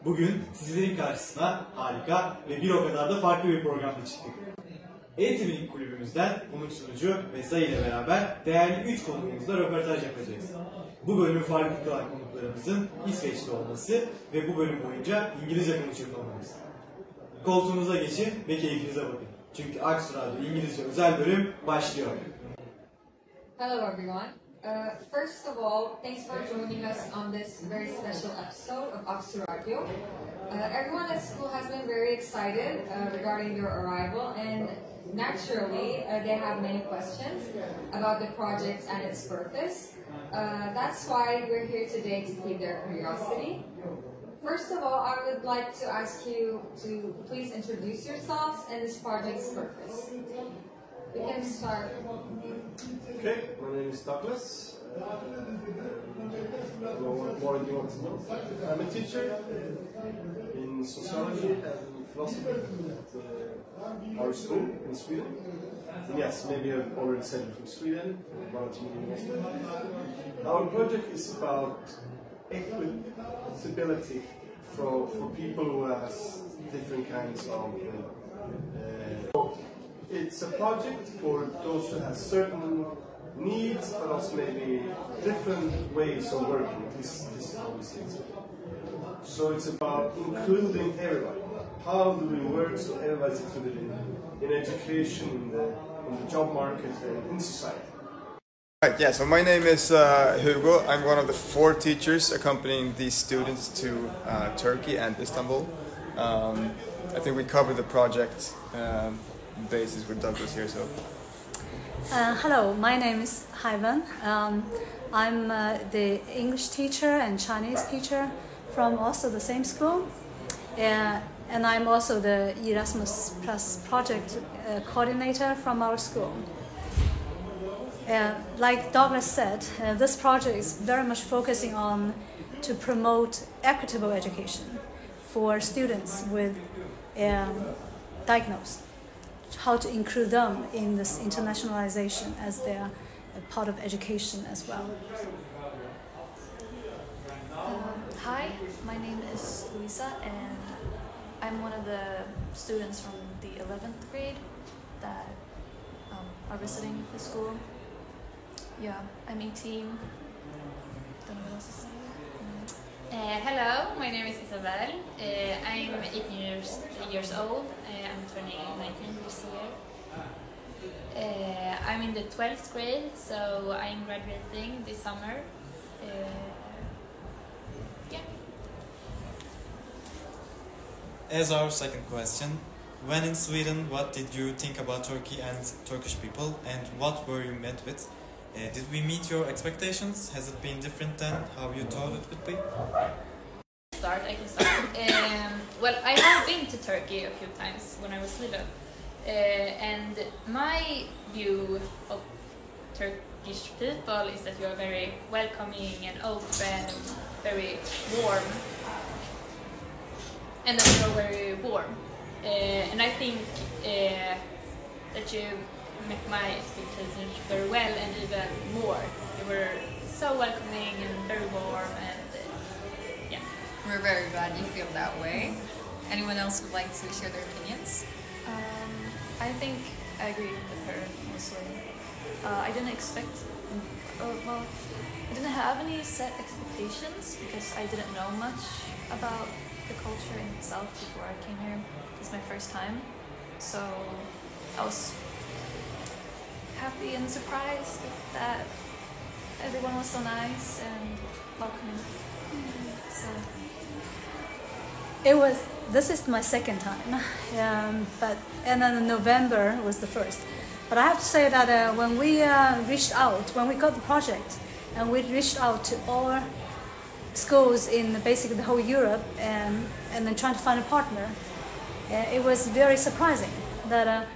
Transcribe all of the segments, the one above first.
Bugün sizlerin karşısına harika ve bir o kadar da farklı bir programla çıktık. Eğitim kulübümüzden konuk sunucu Wesal ile beraber değerli 3 konuğumuzla röportaj yapacağız. Bu bölümü farklı kılan konuklarımızın İsveçli olması ve bu bölüm boyunca İngilizce konuşuyor olmamız. Koltuğunuza geçin ve keyfinize bakın. Çünkü Aksu Radyo İngilizce özel bölüm başlıyor. Hello everyone. First of all, thanks for joining us on this very special episode of Aksu Radio. Everyone at school has been very excited regarding your arrival, and naturally they have many questions about the project and its purpose. That's why we're here today to feed their curiosity. First of all, I would like to ask you to please introduce yourselves and this project's purpose. We can start. Okay, my name is Douglas. What do you want to know? I'm a teacher in sociology and philosophy at our school in Sweden. And yes, maybe I've already said it from Sweden, Our project is about equitability for people who have different kinds of it's a project for those who have certain needs, but also maybe different ways of working. This is how we see it. So it's about including everybody. How do we work so everybody's included in education, in the job market, and in society? Right, yeah, so my name is Hugo. I'm one of the 4 teachers accompanying these students to Turkey and Istanbul. I think we covered the project basis with Douglas here. So, hello, my name is Haiwan. I'm the English teacher and Chinese teacher from also the same school, and I'm also the Erasmus Plus project coordinator from our school. Like Douglas said, this project is very much focusing on to promote equitable education for students with diagnosed. How to include them in this internationalization as they're a part of education as well. Hi, my name is Luisa, and I'm one of the students from the 11th grade that are visiting the school. Yeah, I'm 18. Don't know what else to say. Hello, my name is Isabel. I'm 18 years old. I'm turning 19 this year. I'm in the 12th grade, so I'm graduating this summer. Yeah. As our second question, when in Sweden, what did you think about Turkey and Turkish people, and what were you met with? Did we meet your expectations? Has it been different than how you thought it would be? I can start. Well, I have been to Turkey a few times when I was little, and my view of Turkish people is that you are very welcoming and open, very warm, and that you are very warm. And I think that you met my expectations very well and even more. You were so welcoming and very warm, and yeah. We're very glad you feel that way. Anyone else would like to share their opinions? I think I agree with her mostly. I didn't expect, well, I didn't have any set expectations because I didn't know much about the culture in itself before I came here. It's my first time, so I was happy and surprised that everyone was so nice and welcoming. So This is my second time, and then November was the first. But I have to say that when we when we got the project, and we reached out to all schools in basically the whole Europe, and then trying to find a partner, it was very surprising that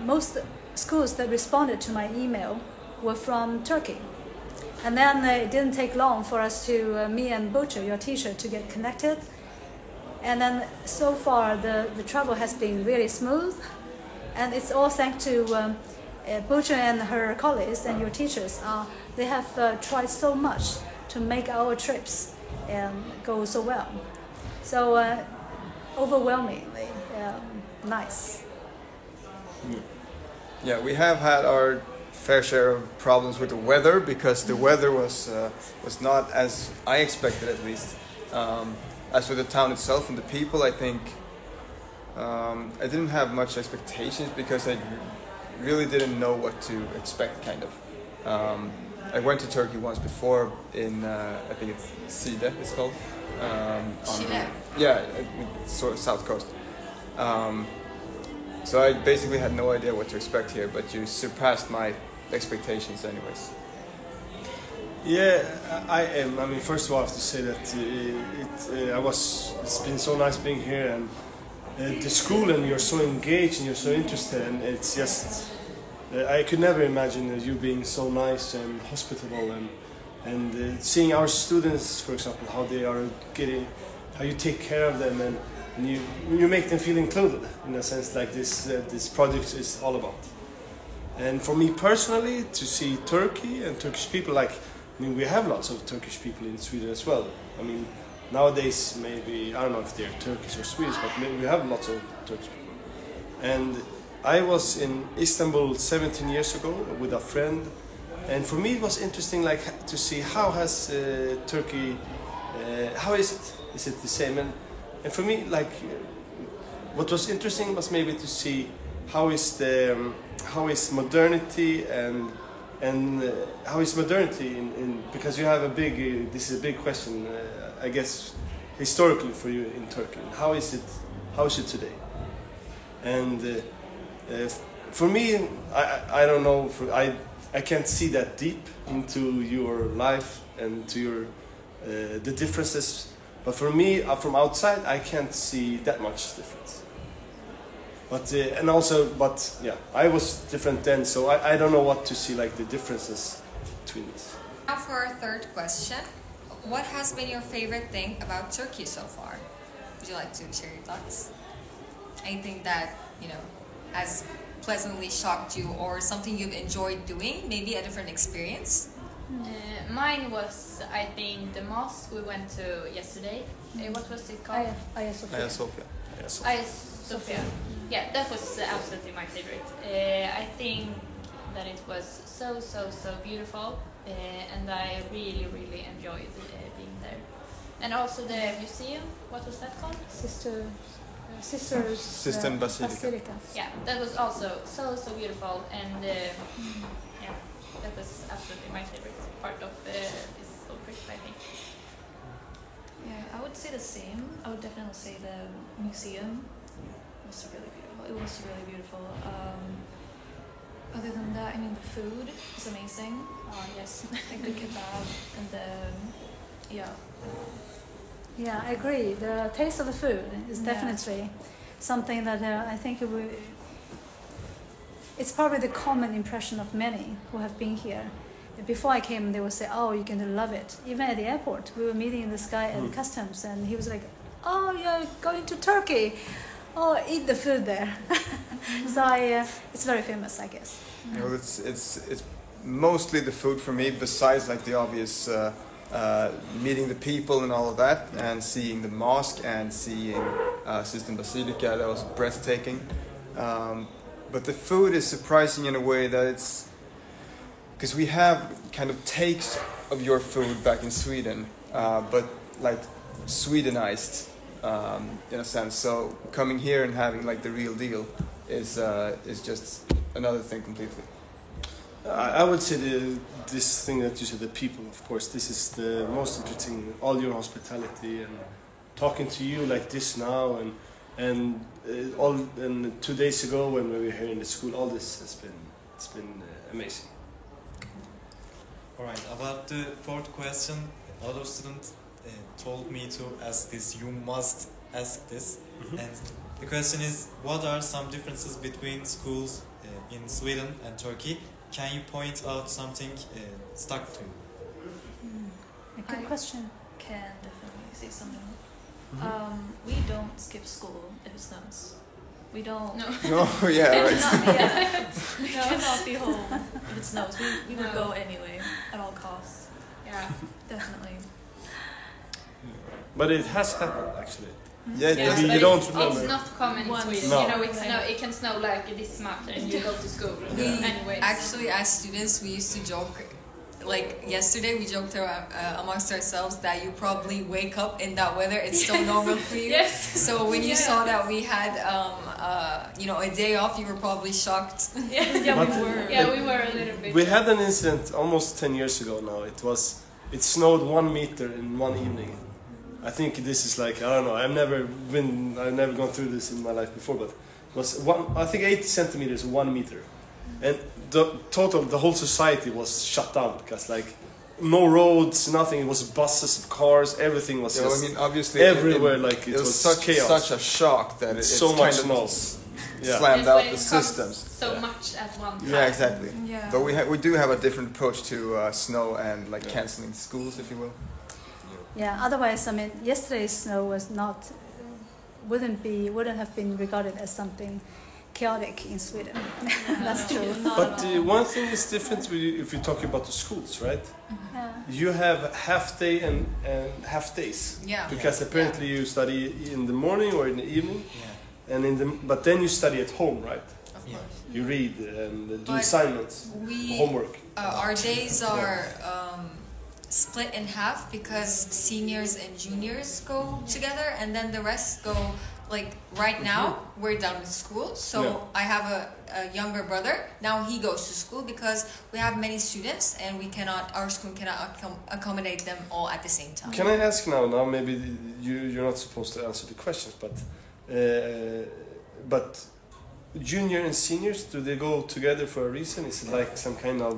most schools that responded to my email were from Turkey. And then it didn't take long for us to, me and Butcher, your teacher, to get connected. And then so far the travel has been really smooth. And it's all thanks to Butcher and her colleagues and your teachers. They have tried so much to make our trips go so well. So overwhelmingly nice. Yeah, we have had our fair share of problems with the weather because the weather was not as I expected, at least. As for the town itself and the people, I think I didn't have much expectations because I really didn't know what to expect, kind of. I went to Turkey once before in, I think it's Side, it's called. Yeah, sort of south coast. So I basically had no idea what to expect here, but you surpassed my expectations anyways. Yeah, I mean, first of all, I have to say that it's been so nice being here, and the school, and you're so engaged and you're so interested, and it's just, I could never imagine you being so nice and hospitable, and seeing our students, for example, how they are getting, how you take care of them, and you make them feel included, in a sense, like this project is all about. And for me personally, to see Turkey and Turkish people, like, I mean, we have lots of Turkish people in Sweden as well. I mean, nowadays maybe, I don't know if they're Turkish or Swedish, but maybe we have lots of Turkish people. And I was in Istanbul 17 years ago with a friend, and for me it was interesting, like, to see how has Turkey, how is it? Is it the same? And for me, like, what was interesting was maybe to see how is modernity and how is modernity in because you have a big this is a big question, I guess, historically for you in Turkey. How is it today? And for me, I don't know, I can't see that deep into your life and to your the differences, but for me, from outside, I can't see that much difference. But yeah, I was different then, so I don't know what to see, like, the differences between us. Now for our third question. What has been your favorite thing about Turkey so far? Would you like to share your thoughts? Anything that, has pleasantly shocked you, or something you've enjoyed doing, maybe a different experience? Mine was, I think, the mosque we went to yesterday. What was it called? Hagia Sophia. Hagia Sophia. Yeah, that was absolutely my favorite. I think that it was so beautiful, and I really enjoyed being there. And also the museum, what was that called? Sistine Basilica. Yeah, that was also so beautiful, and yeah, that was absolutely my favorite part of this whole trip, I think. Yeah, I would say the same. I would definitely say the museum was really beautiful. It was really beautiful. Other than that, I mean, the food is amazing. Yes, like the kebab and yeah. Yeah, I agree. The taste of the food is definitely something that I think it's probably the common impression of many who have been here. Before I came, they would say, "Oh, you're going to love it." Even at the airport, we were meeting this guy at customs, and he was like, "Oh, you're going to Turkey? Oh, eat the food there." So it's very famous, I guess. Well, it's mostly the food for me. Besides, like, the obvious meeting the people and all of that, and seeing the mosque and seeing Sistine Basilica, that was breathtaking. But the food is surprising in a way that it's because we have kind of takes of your food back in Sweden, but like Swedenized in a sense. So coming here and having like the real deal is just another thing completely. I would say this thing that you said, the people, of course, this is the most interesting. All your hospitality and talking to you like this now, and 2 days ago when we were here in the school, all this has been amazing. All right, about the fourth question, a lot of students told me to ask this. You must ask this. And the question is, what are some differences between schools in Sweden and Turkey? Can you point out something stuck to you? A good question. Can definitely say something. We don't skip school if it snows. We don't. No. Oh yeah, right. We cannot be home if it snows. We would go anyway at all costs. Yeah, definitely. But it has happened, actually. Yeah, it does. but You don't it's remember. not common in Sweden. No. You know, it can snow like this much and you go to school. Anyways. Actually, as students, we used to joke. Like yesterday, we joked amongst ourselves that you probably wake up in that weather. It's so normal for you. Yes. So when you saw that we had, a day off, you were probably shocked. Yeah, But, we were. Yeah, we were a little bit. We had an incident almost 10 years ago now. It snowed 1 meter in one evening. I think this is like, I don't know, I've never gone through this in my life before, but it was 80 centimeters, 1 meter. And the whole society was shut down because like no roads, nothing. It was buses, cars, everything was just obviously everywhere. Like it was chaos. such a shock that it's so much kind of snow. slammed Yes, out when the it comes systems. So much at one time. Yeah, exactly. Yeah. But we do have a different approach to snow and like canceling schools, if you will. Yeah. Otherwise, I mean, yesterday's snow wouldn't have been regarded as something chaotic in Sweden. That's true. But one thing is different if you talk about the schools, right? Yeah. You have half day and half days. Yeah. Because apparently you study in the morning or in the evening, Yeah. and but then you study at home, right? Of Yeah. course. You read and do But assignments, homework. Our days are split in half because seniors and juniors go together, and then the rest go. Like right now, we're done with school, so I have a younger brother. Now he goes to school because we have many students, and our school cannot accommodate them all at the same time. Can I ask now? Now maybe you're not supposed to answer the questions, but junior and seniors, do they go together for a reason? Is it like some kind of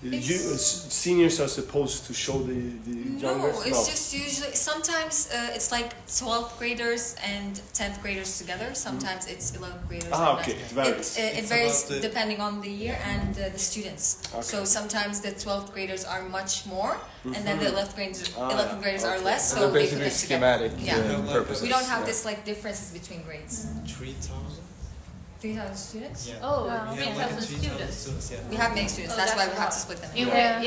seniors are supposed to show the youngers? No, it's just usually sometimes it's like 12th graders and 10th graders together. Sometimes it's 11th graders. Okay, it varies. It varies depending on the year and the students. Okay. So sometimes the 12th graders are much more, and then the 11th graders are less. So So they're they put basically them together. schematic Yeah. purposes. We don't have this like differences between grades. 3,000? 3,000 students. Yeah. Oh, Wow. 3,000 students. Yeah. We have many students. Oh, that's why that's we a have to lot. split them.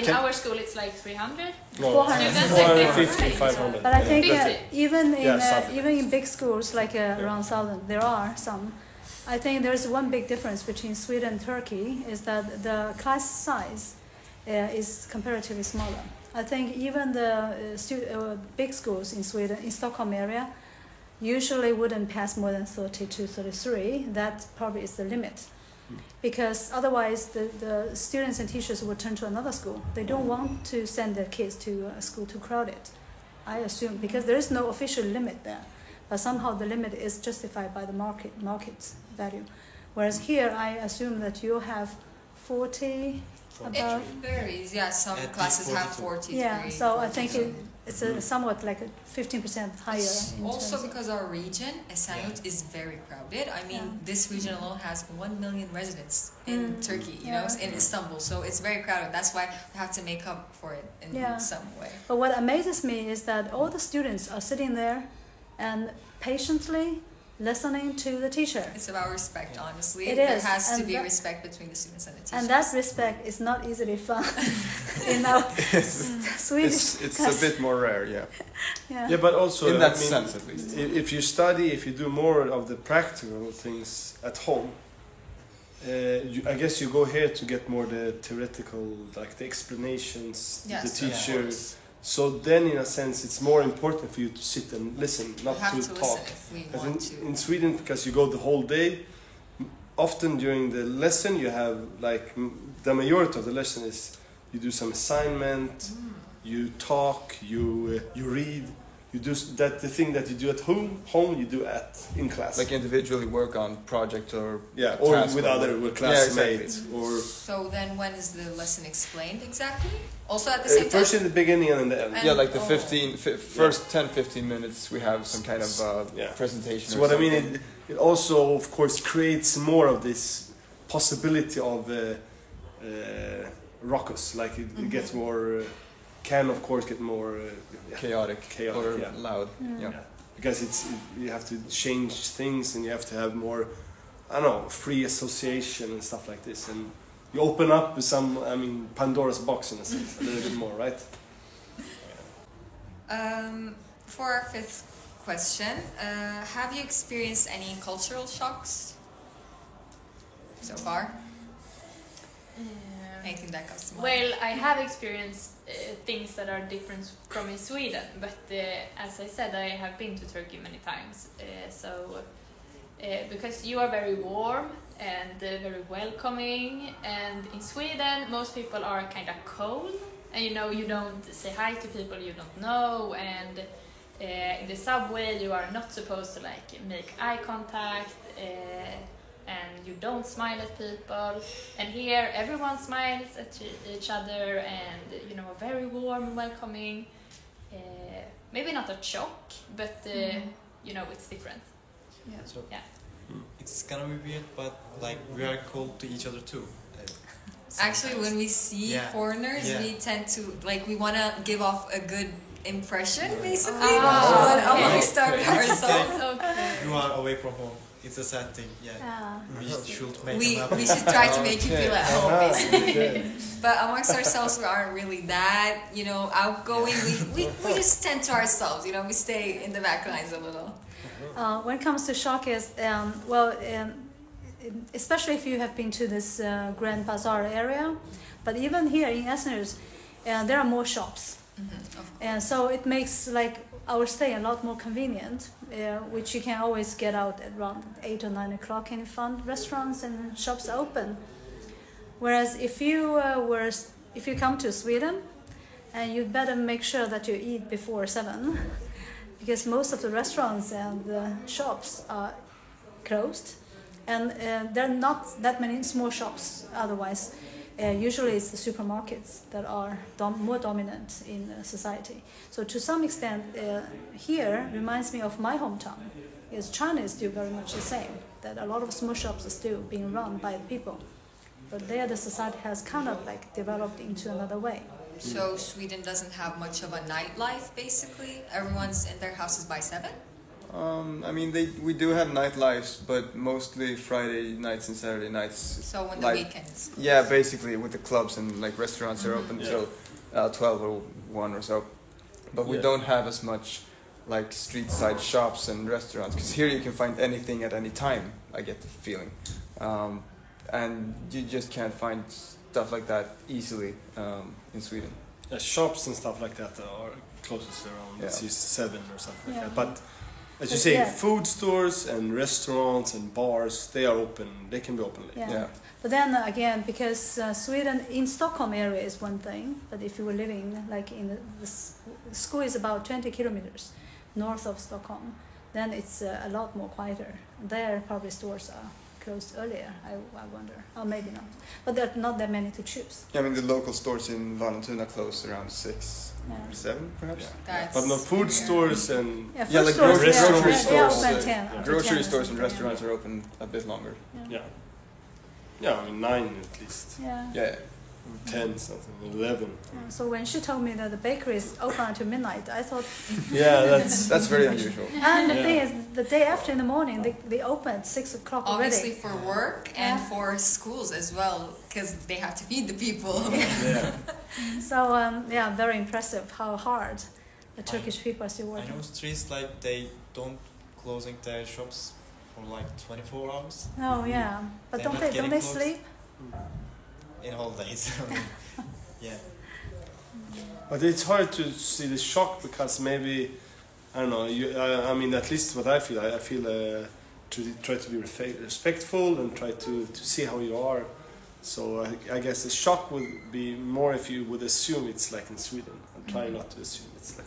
In our school, it's like 300. No, 400. 450, 500. But I think That's it. even in big schools like around Southern, there are some. I think there's one big difference between Sweden and Turkey is that the class size is comparatively smaller. I think even the big schools in Sweden, in Stockholm area, usually wouldn't pass more than 30 to 33. That probably is the limit. Because otherwise the students and teachers would turn to another school. They don't want to send their kids to a school too crowded, I assume, because there is no official limit there. But somehow the limit is justified by the market value. Whereas here, I assume that you have 40 about. It varies. Yeah, some At classes least have 42. 43. Yeah, so I think it's somewhat like a 15% higher. It's in also terms of- because our region, Esenyurt, is very crowded. I mean, this region alone has 1 million residents in Turkey, in Istanbul. So it's very crowded. That's why we have to make up for it in some way. But what amazes me is that all the students are sitting there and patiently listening to the teacher. It's about respect, honestly. It There is, has to and be that- respect between the students and the teachers. And that respect is not easily found in our Swedish. It's a bit more rare, yeah. Yeah, but also In that sense, at least. If you study, if you do more of the practical things at home, I guess you go here to get more the theoretical, like the explanations, Yes, the of teacher. course. So then, in a sense, it's more important for you to sit and listen, not We have to to talk. listen if we Because want to. in Sweden, because you go the whole day, often during the lesson you have like the majority of the lesson is you do some assignment, you talk, you read, you do that the thing that you do at home you do in class. Like individually work on project or or task with or other whatever. classmates or So then when is the lesson explained exactly? Also at the same first time? in the beginning and in the end. And- Yeah, like the oh. first 10-15 minutes we have some kind of presentation. So or what I something. mean, it also of course creates more of this possibility of ruckus. Like it gets more, can of course get more chaotic or yeah. loud. Yeah. Because you have to change things and you have to have more, I don't know, free association and stuff like this. And you open up some, Pandora's box in a sense, a little bit more, right? For our fifth question. Have you experienced any cultural shocks so far? Anything that comes to mind? Well, I have experienced things that are different from in Sweden, but as I said, I have been to Turkey many times. Because you are very warm and very welcoming, and in Sweden most people are kind of cold, and you don't say hi to people you don't know, and in the subway you are not supposed to make eye contact, and you don't smile at people, and here everyone smiles at each other, and very warm and welcoming. Maybe not a shock, but it's different. Yeah. So Yeah. it's gonna be weird, but we are cold to each other too. Actually, when we see foreigners, Yeah. we tend to we want to give off a good impression, basically, Ah, but okay. amongst ourselves. Okay. You are away from home. It's a sad thing. Yeah. We should make them We happy. should try to make you feel at home, basically. Okay. But amongst ourselves, we aren't really that, outgoing. We just tend to ourselves, we stay in the back lines a little. When it comes to shock is, especially if you have been to this Grand Bazaar area, but even here in Esners, there are more shops. And so it makes our stay a lot more convenient, which you can always get out at around 8 or 9 o'clock and find restaurants and shops open. Whereas if you come to Sweden, and you'd better make sure that you eat before 7, because most of the restaurants and the shops are closed, and there are not that many small shops otherwise. Usually it's the supermarkets that are more dominant in society. So to some extent, here reminds me of my hometown, because China is still very much the same, that a lot of small shops are still being run by the people. But there the society has kind of developed into another way. So Sweden doesn't have much of a nightlife, basically? Everyone's in their houses by 7? We do have nightlives, but mostly Friday nights and Saturday nights. So when the weekends? Yeah, basically with the clubs and restaurants are open till 12 or 1 or so. But we don't have as much street side shops and restaurants, because here you can find anything at any time, I get the feeling. And you just can't find stuff like that easily in Sweden. Shops and stuff like that are closest around 7 or something like that. But as you say, food stores and restaurants and bars, they are open. They can be open late. Yeah. But then again, because Sweden in Stockholm area is one thing, but if you were living the school is about 20 kilometers north of Stockholm, then it's a lot more quieter. There probably stores are closed earlier, I wonder. Or maybe not. But there are not that many to choose. Yeah, the local stores in Vallentuna close around 6, 7 perhaps. But no food stores and grocery stores. Grocery stores and restaurants are open a bit longer. Yeah, 9 at least. Yeah. 10 something, 11. So when she told me that the bakery is open until midnight, I thought... that's very unusual. And the thing is, the day after in the morning, they open at 6 o'clock already. Obviously for work and for schools as well, because they have to feed the people. So, very impressive how hard the Turkish people are still working. I know streets they don't closing their shops for 24 hours. Oh, yeah. But don't they sleep? In holidays. Yeah. But it's hard to see the shock, because maybe, I don't know, at least what I feel to try to be respectful and try to see how you are. So I guess the shock would be more if you would assume it's like in Sweden. I'm trying not to assume it's like.